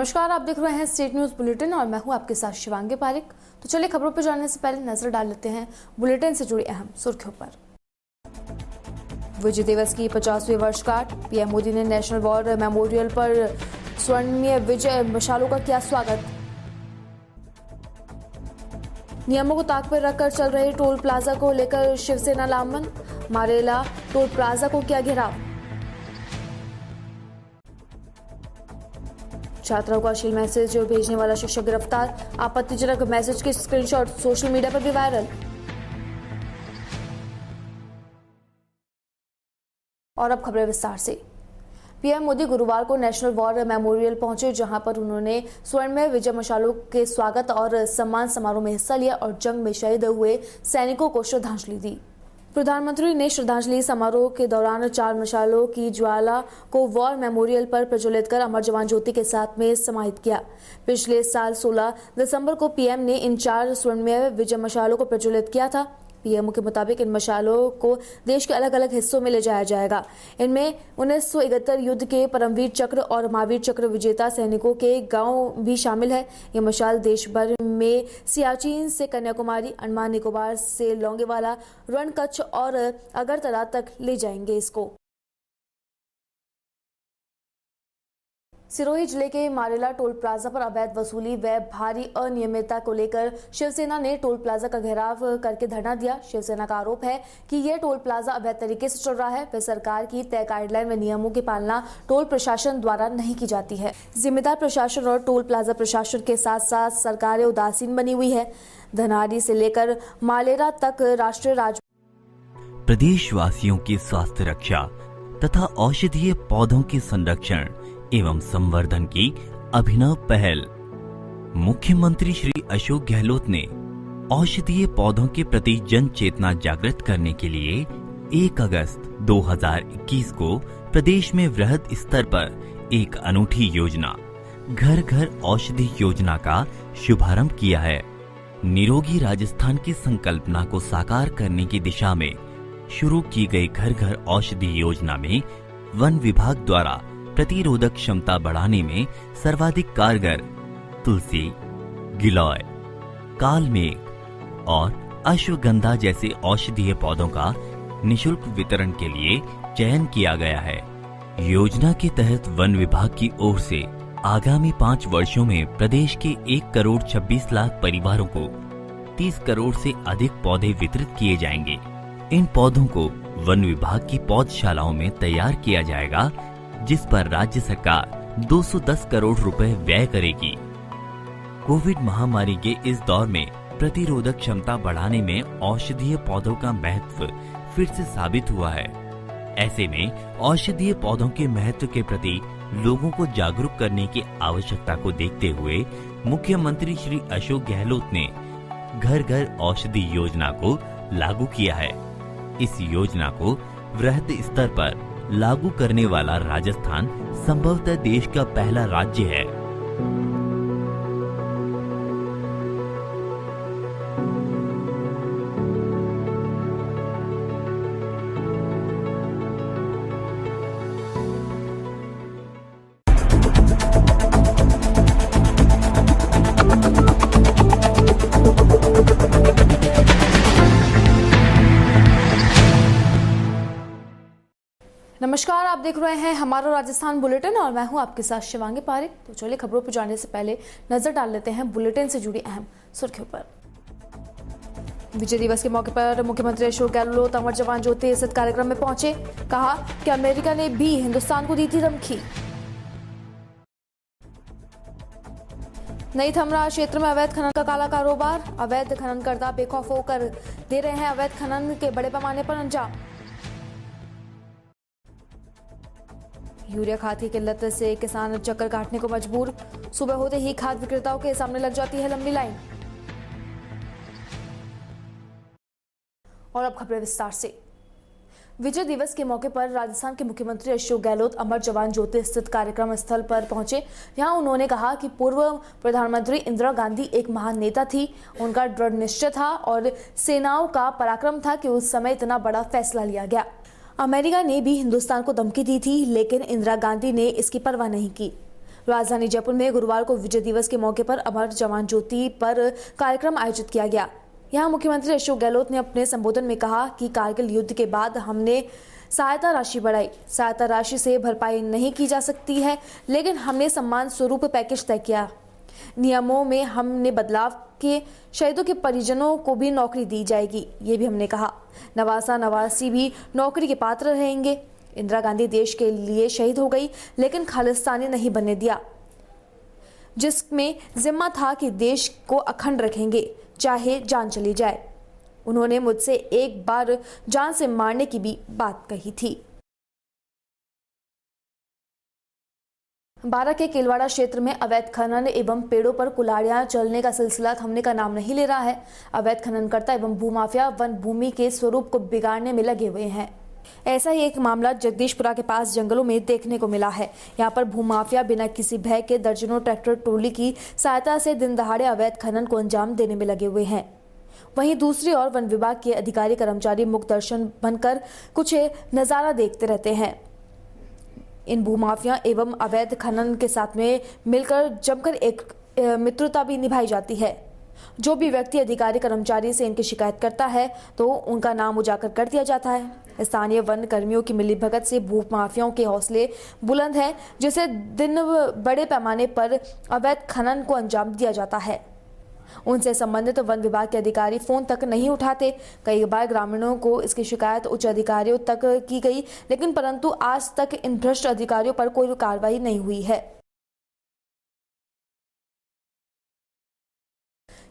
नमस्कार, आप देख रहे हैं स्टेट न्यूज बुलेटिन और मैं हूं आपके साथ शिवांगी पारिक। तो चलिए खबरों पर जाने से पहले नजर डाल लेते हैं बुलेटिन से जुड़ी अहम सुर्खियों पर। विजय दिवस की 50वीं वर्षगांठ, पीएम मोदी ने नेशनल वॉर मेमोरियल पर स्वर्णिम विजय मशालों का किया स्वागत। नियमों को ताक पर रखकर चल रहे टोल प्लाजा को लेकर शिवसेना लामबंद, मारेला टोल प्लाजा को किया घेराव। छात्राओं को अश्लील मैसेज भेजने वाला शिक्षक गिरफ्तार, आपत्तिजनक मैसेज के स्क्रीनशॉट सोशल मीडिया पर भी वायरल। और अब खबरें विस्तार से। पीएम मोदी गुरुवार को नेशनल वॉर मेमोरियल पहुंचे, जहां पर उन्होंने स्वर्णिम विजय मशालों के स्वागत और सम्मान समारोह में हिस्सा लिया और जंग में शहीद हुए सैनिकों को श्रद्धांजलि दी। प्रधानमंत्री ने श्रद्धांजलि समारोह के दौरान 4 मशालों की ज्वाला को वॉर मेमोरियल पर प्रज्वलित कर अमर जवान ज्योति के साथ में समाहित किया। पिछले साल 16 दिसंबर को पीएम ने इन 4 स्वर्णिम विजय मशालों को प्रज्वलित किया था। पीएम के मुताबिक इन मशालों को देश के अलग अलग हिस्सों में ले जाया जाएगा। इनमें 1971 युद्ध के परमवीर चक्र और महावीर चक्र विजेता सैनिकों के गांव भी शामिल है। ये मशाल देश भर में सियाचिन से कन्याकुमारी, अंडमान निकोबार से लौंगेवाला, रण कच्छ और अगरतला तक ले जाएंगे। इसको सिरोही जिले के मारेला टोल प्लाजा पर अवैध वसूली व भारी अनियमितता को लेकर शिवसेना ने टोल प्लाजा का घेराव करके धरना दिया। शिवसेना का आरोप है कि यह टोल प्लाजा अवैध तरीके से चल रहा है। वह सरकार की तय गाइडलाइन व नियमों की पालना टोल प्रशासन द्वारा नहीं की जाती है। जिम्मेदार प्रशासन और टोल प्लाजा प्रशासन के साथ साथ सरकारें उदासीन बनी हुई है। धनारी से लेकर मालेरा तक राष्ट्रीय प्रदेशवासियों की स्वास्थ्य रक्षा तथा औषधीय पौधों के संरक्षण एवं संवर्धन की अभिनव पहल। मुख्यमंत्री श्री अशोक गहलोत ने औषधीय पौधों के प्रति जन चेतना जागृत करने के लिए 1 अगस्त 2021 को प्रदेश में वृहद स्तर पर एक अनूठी योजना घर घर औषधि योजना का शुभारंभ किया है। निरोगी राजस्थान की संकल्पना को साकार करने की दिशा में शुरू की गई घर घर औषधि योजना में वन विभाग द्वारा प्रतिरोधक क्षमता बढ़ाने में सर्वाधिक कारगर तुलसी, गिलॉय, कालमेघ और अश्वगंधा जैसे औषधीय पौधों का निशुल्क वितरण के लिए चयन किया गया है। योजना के तहत वन विभाग की ओर से आगामी 5 वर्षों में प्रदेश के 1 करोड़ 26 लाख परिवारों को 30 करोड़ से अधिक पौधे वितरित किए जाएंगे। इन पौधों को वन विभाग की पौधशालाओं में तैयार किया जाएगा, जिस पर राज्य सरकार 210 करोड़ रुपए व्यय करेगी। कोविड महामारी के इस दौर में प्रतिरोधक क्षमता बढ़ाने में औषधीय पौधों का महत्व फिर से साबित हुआ है। ऐसे में औषधीय पौधों के महत्व के प्रति लोगों को जागरूक करने की आवश्यकता को देखते हुए मुख्यमंत्री श्री अशोक गहलोत ने घर घर औषधि योजना को लागू किया है। इस योजना को वृहद स्तर पर लागू करने वाला राजस्थान संभवतः देश का पहला राज्य है। नमस्कार, आप देख रहे हैं हमारा राजस्थान बुलेटिन और मैं हूं आपके साथ शिवांगी पारिक। तो चलिए खबरों पर जाने से पहले नजर डाल लेते हैं बुलेटिन से जुड़ी अहम सुर्खियों पर। विजय दिवस के मौके पर मुख्यमंत्री अशोक गहलोत अमर जवान ज्योति स्थित कार्यक्रम में पहुंचे। कहा कि अमेरिका ने भी हिंदुस्तान को दी थी धमकी। नहीं थम रहा क्षेत्र में अवैध खनन का काला कारोबार, अवैध खननकर्ता बेखौफ होकर दे रहे हैं अवैध खनन के बड़े पैमाने पर अंजाम। यूरिया खाद की किल्लत से किसान चक्कर काटने को मजबूर, सुबह होते ही खाद विक्रेताओं के सामने लग जाती है लंबी लाइन। और अब खबरें विस्तार से। विजय दिवस के मौके पर राजस्थान के मुख्यमंत्री अशोक गहलोत अमर जवान ज्योति स्थित कार्यक्रम स्थल पर पहुंचे। यहां उन्होंने कहा कि पूर्व प्रधानमंत्री इंदिरा गांधी एक महान नेता थी। उनका दृढ़ निश्चय था और सेनाओं का पराक्रम था कि उस समय इतना बड़ा फैसला लिया गया। अमेरिका ने भी हिंदुस्तान को धमकी दी थी, लेकिन इंदिरा गांधी ने इसकी परवाह नहीं की। राजधानी जयपुर में गुरुवार को विजय दिवस के मौके पर अमर जवान ज्योति पर कार्यक्रम आयोजित किया गया। यहां मुख्यमंत्री अशोक गहलोत ने अपने संबोधन में कहा कि कारगिल युद्ध के बाद हमने सहायता राशि बढ़ाई। सहायता राशि से भरपाई नहीं की जा सकती है, लेकिन हमने सम्मान स्वरूप पैकेज तय किया। नियमों में हमने बदलाव किए। शहीदों के परिजनों को भी नौकरी दी जाएगी, ये भी हमने कहा। नवासा नवासी भी नौकरी के पात्र रहेंगे। इंदिरा गांधी देश के लिए शहीद हो गई, लेकिन खालिस्तानी नहीं बनने दिया, जिसमें जिम्मा था कि देश को अखंड रखेंगे, चाहे जान चली जाए। उन्होंने मुझसे एक बार जान से मारने की भी बात कही थी। बारा के केलवाड़ा क्षेत्र में अवैध खनन एवं पेड़ों पर कुल्हाड़ियां चलने का सिलसिला थमने का नाम नहीं ले रहा है। अवैध खननकर्ता एवं भूमाफिया वन भूमि के स्वरूप को बिगाड़ने में लगे हुए हैं। ऐसा ही एक मामला जगदीशपुरा के पास जंगलों में देखने को मिला है। यहाँ पर भूमाफिया बिना किसी भय के दर्जनों ट्रैक्टर ट्रॉली की सहायता से दिन दहाड़े अवैध खनन को अंजाम देने में लगे हुए हैं। वहीं दूसरी ओर वन विभाग के अधिकारी कर्मचारी मुख दर्शन बनकर कुछ नजारा देखते रहते हैं। इन भूमाफिया एवं अवैध खनन के साथ में मिलकर जमकर एक मित्रता भी निभाई जाती है। जो भी व्यक्ति अधिकारी कर्मचारी से इनकी शिकायत करता है तो उनका नाम उजागर कर दिया जाता है। स्थानीय वन कर्मियों की मिलीभगत से भूमाफियाओं के हौसले बुलंद हैं, जिसे दिन बड़े पैमाने पर अवैध खनन को अंजाम दिया जाता है। उनसे संबंधित वन विभाग के अधिकारी फोन तक नहीं उठाते। कई बार ग्रामीणों को इसकी शिकायत उच्च अधिकारियों तक की गई, लेकिन परंतु आज तक इन भ्रष्ट अधिकारियों पर कोई कार्रवाई नहीं हुई है।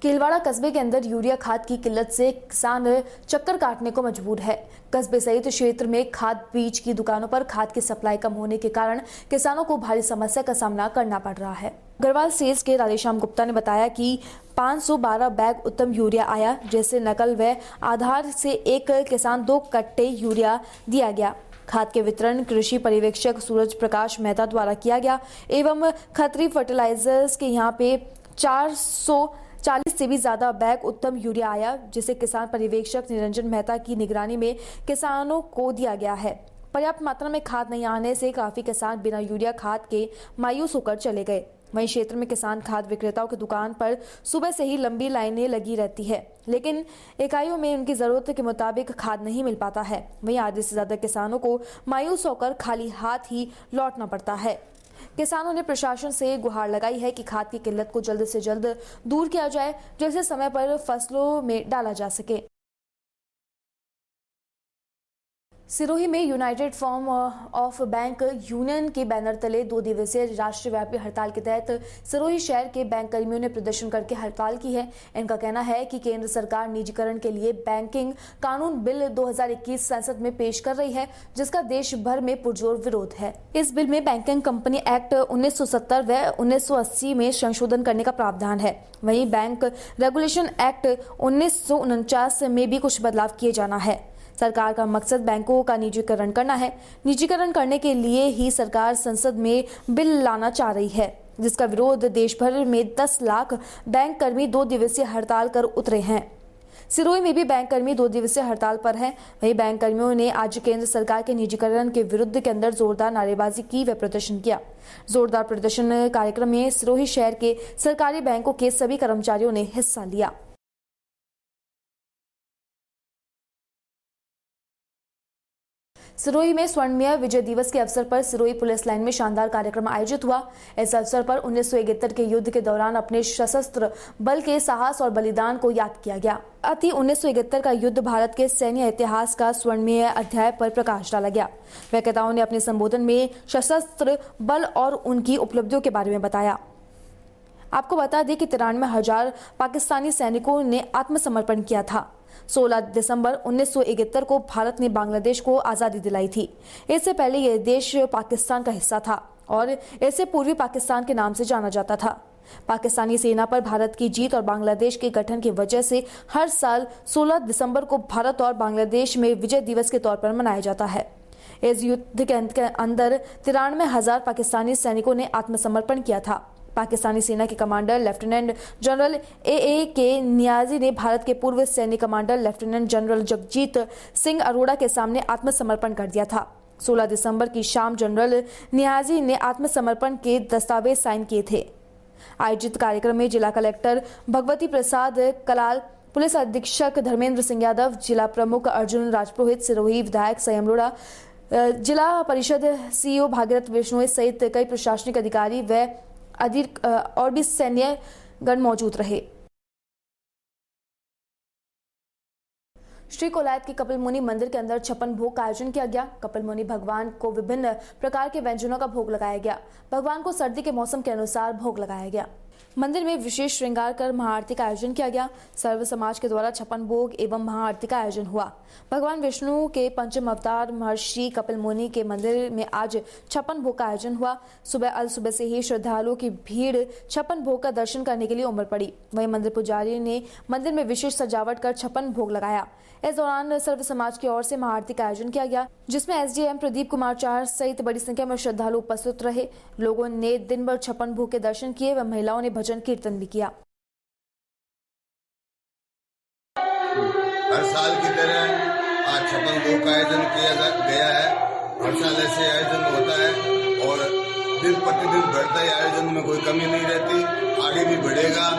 केलवाड़ा कस्बे के अंदर यूरिया खाद की किल्लत से किसान चक्कर काटने को मजबूर है। कस्बे सहित क्षेत्र में खाद बीज की दुकानों पर खाद की सप्लाई कम होने के कारण किसानों को भारी समस्या का सामना करना पड़ रहा है। अग्रवाल सेल्स के राधेश्याम गुप्ता ने बताया कि 512 बैग उत्तम यूरिया आया, जैसे नकल व आधार से एक किसान 2 कट्टे यूरिया दिया गया। खाद के वितरण कृषि पर्यवेक्षक सूरज प्रकाश मेहता द्वारा किया गया एवं खत्री फर्टिलाइजर्स के यहाँ पे 440 से भी ज्यादा बैग उत्तम यूरिया आया, जिसे किसान पर्यवेक्षक निरंजन मेहता की निगरानी में किसानों को दिया गया है। पर्याप्त मात्रा में खाद नहीं आने से काफी किसान बिना यूरिया खाद के मायूस होकर चले गए। वहीं क्षेत्र में किसान खाद विक्रेताओं की दुकान पर सुबह से ही लंबी लाइनें लगी रहती है, लेकिन इकाइयों में उनकी जरूरत के मुताबिक खाद नहीं मिल पाता है। वहीं आधे से ज्यादा किसानों को मायूस होकर खाली हाथ ही लौटना पड़ता है। किसानों ने प्रशासन से गुहार लगाई है कि खाद की किल्लत को जल्द से जल्द दूर किया जाए, जिसे समय पर फसलों में डाला जा सके। सिरोही में United form of bank union के बैनर तले 2 दिवसीय राष्ट्रव्यापी हड़ताल के तहत सिरोही शहर के बैंक कर्मियों ने प्रदर्शन करके हड़ताल की है। इनका कहना है कि केंद्र सरकार निजीकरण के लिए बैंकिंग कानून बिल 2021 संसद में पेश कर रही है, जिसका देश भर में पुरजोर विरोध है। इस बिल में बैंकिंग कंपनी एक्ट 1970 व 1980 में संशोधन करने का प्रावधान है। वहीं बैंक रेगुलेशन एक्ट 1949 में भी कुछ बदलाव किए जाना है। सरकार का मकसद बैंकों का निजीकरण करना है। निजीकरण करने के लिए ही सरकार संसद में बिल लाना चाह रही है, जिसका विरोध देश भर में 10 लाख बैंक कर्मी 2 दिवसीय हड़ताल कर उतरे हैं। सिरोही में भी बैंक कर्मी 2 दिवसीय हड़ताल पर हैं। वहीं बैंक कर्मियों ने आज केंद्र सरकार के निजीकरण के विरुद्ध के अंदर जोरदार नारेबाजी की व प्रदर्शन किया। जोरदार प्रदर्शन कार्यक्रम में सिरोही शहर के सरकारी बैंकों के सभी कर्मचारियों ने हिस्सा लिया। सिरोही में स्वर्णिम विजय दिवस के अवसर पर सिरोही पुलिस लाइन में शानदार कार्यक्रम आयोजित हुआ। इस अवसर पर 1971 के युद्ध के दौरान अपने सशस्त्र बल के साहस और बलिदान को याद किया गया। अति 1971 का युद्ध भारत के सैन्य इतिहास का स्वर्णिम अध्याय पर प्रकाश डाला गया। वक्ताओं ने अपने संबोधन में सशस्त्र बल और उनकी उपलब्धियों के बारे में बताया। आपको बता दें कि 93,000 पाकिस्तानी सैनिकों ने आत्मसमर्पण किया था। 16 दिसंबर 1971 को भारत ने बांग्लादेश को आज़ादी दिलाई थी। इससे पहले यह देश पाकिस्तान का हिस्सा था और इसे पूर्वी पाकिस्तान के नाम से जाना जाता था। पाकिस्तानी सेना पर भारत की जीत और बांग्लादेश के गठन की वजह से हर साल 16 दिसंबर को भारत और बांग्लादेश में विजय दिवस के तौर पर मनाया जाता है। इस युद्ध के अंदर 93,000 पाकिस्तानी सैनिकों ने आत्मसमर्पण किया था। पाकिस्तानी सेना के कमांडर लेफ्टिनेंट जनरल के नियाजी ने भारत के पूर्व सैन्य commander lieutenant general Jagjit Singh Arora के सामने आत्मसमर्पण कर दिया था। 16 दिसंबर की शाम जनरल नियाजी ने आत्मसमर्पण के दस्तावेज साइन किए थे। आयोजित कार्यक्रम में जिला कलेक्टर भगवती प्रसाद कलाल, पुलिस अधीक्षक धर्मेंद्र सिंह यादव, जिला प्रमुख अर्जुन राजपुरोहित, सिरोही विधायक संयम लोढ़ा, जिला परिषद सीईओ भागीरथ विश्नोई सहित कई प्रशासनिक अधिकारी व और भी सैन्यगण मौजूद रहे। श्री कोलायत के कपिल मुनि मंदिर के अंदर 56 भोग का आयोजन किया गया। कपिल मुनि भगवान को विभिन्न प्रकार के व्यंजनों का भोग लगाया गया। भगवान को सर्दी के मौसम के अनुसार भोग लगाया गया। मंदिर में विशेष श्रृंगार कर महाआरती का आयोजन किया गया। सर्व समाज के द्वारा 56 भोग एवं महाआरती का आयोजन हुआ। भगवान विष्णु के पंचम अवतार महर्षि कपिल मुनि के मंदिर में आज 56 भोग का आयोजन हुआ। सुबह से ही श्रद्धालुओं की भीड़ 56 भोग का दर्शन करने के लिए उमड़ पड़ी। वहीं मंदिर पुजारी ने मंदिर में विशेष सजावट कर 56 भोग लगाया। इस दौरान सर्व समाज की ओर से महाआरती का आयोजन किया गया, जिसमें एसडीएम प्रदीप कुमार चार सहित बड़ी संख्या में श्रद्धालु उपस्थित रहे। लोगों ने दिन भर 56 भोग के दर्शन किए व महिलाओं ने भजन कीर्तन भी किया। हर साल की तरह आज 56 भोग का आयोजन किया गया है। हर साल ऐसे आयोजन होता है और दिन प्रतिदिन बढ़ता है। आयोजन में कोई कमी नहीं रहती, आगे भी बढ़ेगा।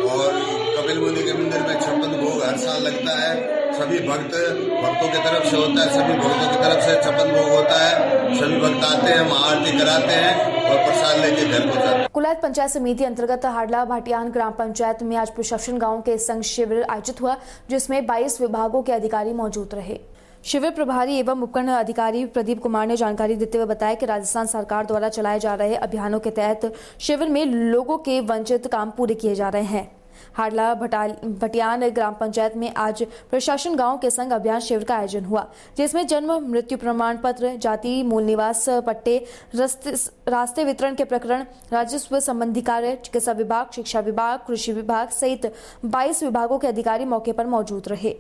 और कपिल मुनि के मंदिर में 56 भोग हर साल लगता है। सभी भक्तों की तरफ से होता है, सभी भक्तों की तरफ से 56 भोग होता है। सभी भक्त आते हैं, महाआरती कराते हैं और प्रसाद लेके घर को जाते हैं। कोलायत पंचायत समिति अंतर्गत हाडला भाटियान ग्राम पंचायत में आज प्रशासन गांव के संग शिविर आयोजित हुआ, जिसमें 22 विभागों के अधिकारी मौजूद रहे। शिविर प्रभारी एवं उपखंड अधिकारी प्रदीप कुमार ने जानकारी देते हुए बताया कि राजस्थान सरकार द्वारा चलाए जा रहे अभियानों के तहत शिविर में लोगों के वंचित काम पूरे किए जा रहे हैं। हाडला भटियान ग्राम पंचायत में आज प्रशासन गांव के संग अभियान शिविर का आयोजन हुआ, जिसमें जन्म मृत्यु प्रमाण पत्र, जाति मूल निवास पट्टे, रास्ते वितरण के प्रकरण, राजस्व संबंधी कार्य, चिकित्सा विभाग, शिक्षा विभाग, कृषि विभाग सहित 22 विभागों के अधिकारी मौके पर मौजूद रहे।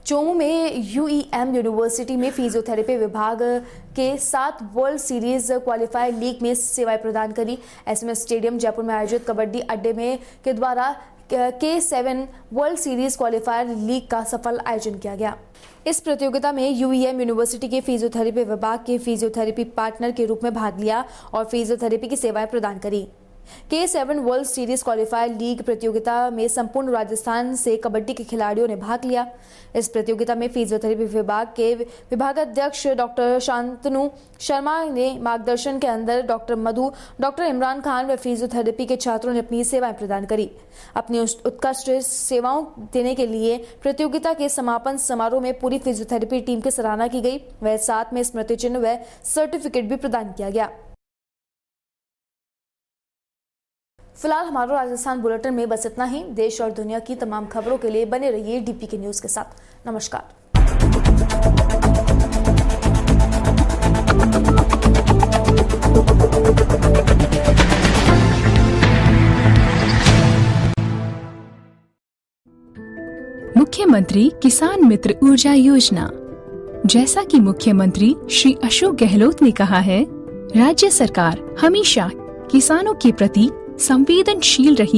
चोमू में यूईएम यूनिवर्सिटी में फिजियोथेरेपी विभाग के 7 वर्ल्ड सीरीज क्वालिफायर लीग में सेवाएं प्रदान करी। एसएमएस स्टेडियम जयपुर में आयोजित कबड्डी अड्डे में के द्वारा K7 world series qualifier league का सफल आयोजन किया गया। इस प्रतियोगिता में यूईएम यूनिवर्सिटी के फिजियोथेरेपी विभाग के फिजियोथेरेपी पार्टनर के रूप में भाग लिया और फिजियोथेरेपी की सेवाएं प्रदान करी। K7 world series qualifier league प्रतियोगिता में संपूर्ण राजस्थान से कबड्डी के खिलाड़ियों ने भाग लिया। इस प्रतियोगिता में फिजियोथेरेपी विभाग के विभागाध्यक्ष डॉक्टर शांतनु शर्मा ने मार्गदर्शन के अंदर डॉक्टर मधु, डॉक्टर इमरान खान व फिजियोथेरेपी के छात्रों ने अपनी सेवाएं प्रदान करी। अपनी उत्कृष्ट सेवाओं देने के लिए प्रतियोगिता के समापन समारोह में पूरी फिजियोथेरेपी टीम की सराहना की गई व साथ में स्मृति चिन्ह व सर्टिफिकेट भी प्रदान किया गया। फिलहाल हमारा राजस्थान बुलेटिन में बस इतना ही। देश और दुनिया की तमाम खबरों के लिए बने रहिए डीपीके न्यूज के साथ। नमस्कार। मुख्यमंत्री किसान मित्र ऊर्जा योजना। जैसा कि मुख्यमंत्री श्री अशोक गहलोत ने कहा है, राज्य सरकार हमेशा किसानों के प्रति संवेदनशील रही